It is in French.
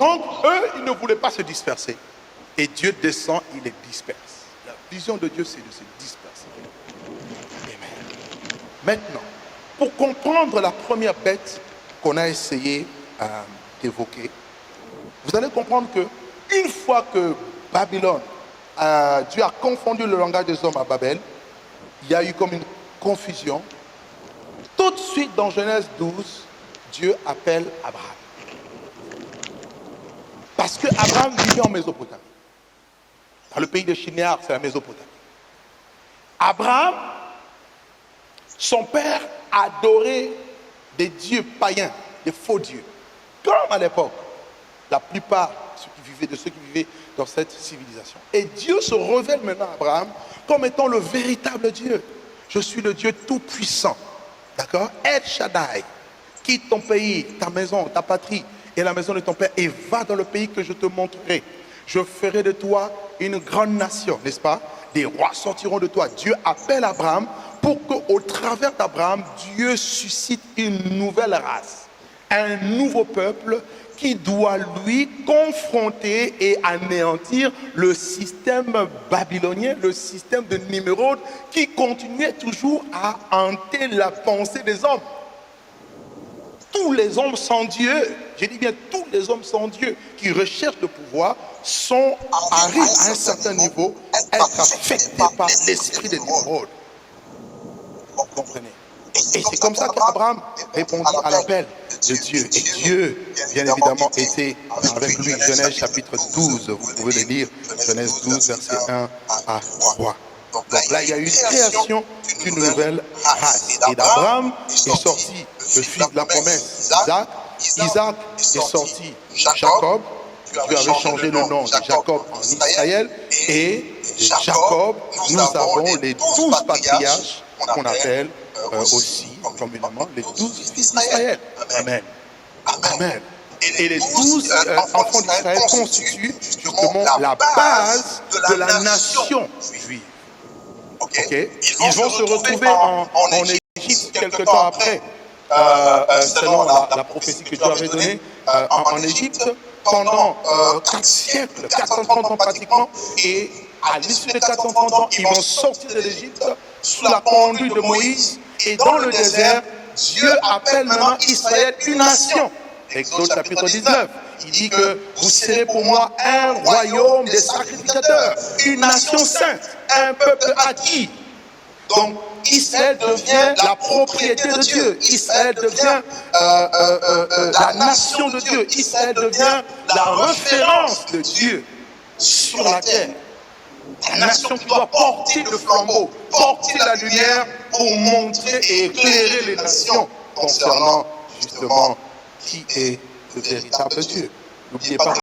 Donc, eux, ils ne voulaient pas se disperser. Et Dieu descend, il les disperse. La vision de Dieu, c'est de se disperser. Amen. Maintenant, pour comprendre la première bête qu'on a essayé d'évoquer, vous allez comprendre que une fois que Babylone, Dieu a confondu le langage des hommes à Babel, il y a eu comme une confusion. Tout de suite dans Genèse 12, Dieu appelle Abraham. Parce que Abraham vivait en Mésopotamie. Dans le pays de Shinéar, c'est la Mésopotamie. Abraham, son père adorait des dieux païens, des faux dieux. Comme à l'époque, la plupart de ceux qui vivaient dans cette civilisation. Et Dieu se révèle maintenant à Abraham comme étant le véritable Dieu. Je suis le Dieu tout-puissant. D'accord? El Shaddai. Quitte ton pays, ta maison, ta patrie et la maison de ton père et va dans le pays que je te montrerai. Je ferai de toi une grande nation, n'est-ce pas? Des rois sortiront de toi. Dieu appelle Abraham pour qu'au travers d'Abraham, Dieu suscite une nouvelle race, un nouveau peuple qui doit lui confronter et anéantir le système babylonien, le système de Nimrod qui continuait toujours à hanter la pensée des hommes. Tous les hommes sans Dieu, je dis bien tous les hommes sans Dieu qui recherchent le pouvoir arrivent à un certain niveau à être affectés par l'esprit de Nimrod. Vous comprenez? Et c'est comme ça qu'Abraham répondit à l'appel de Dieu. Et Dieu, bien évidemment, était avec lui. Genèse chapitre 12, vous pouvez le lire. Genèse 12, verset 1 à 3. Donc là, il y a eu une création d'une nouvelle race. Et d'Abraham est sorti le fils de la promesse, Isaac. Isaac est sorti Jacob. Dieu avait changé le nom de Jacob en Israël. Et de Jacob, nous avons les 12 patriarches qu'on appelle aussi communément les 12 fils d'Israël. Amen. Amen. Et les 12 enfants d'Israël constituent justement la base de la nation juive. Okay. Ils vont se retrouver en Égypte quelque temps après, selon la prophétie que Dieu avait donnée en Égypte, pendant 4 siècles, 430 ans pratiquement, et à l'issue de 430 ans, ils vont sortir de l'Égypte sous la conduite de Moïse, et dans le désert, Dieu appelle maintenant Israël une nation. Exode chapitre 19, il dit que vous serez pour moi un royaume des sacrificateurs, une nation sainte, un peuple acquis. Donc Israël devient la propriété de Dieu, Israël devient la nation de Dieu, Israël devient la référence de Dieu sur la terre. La nation qui doit porter le flambeau, porter la lumière pour montrer et éclairer les nations concernant justement qui est le véritable Dieu. N'oubliez pas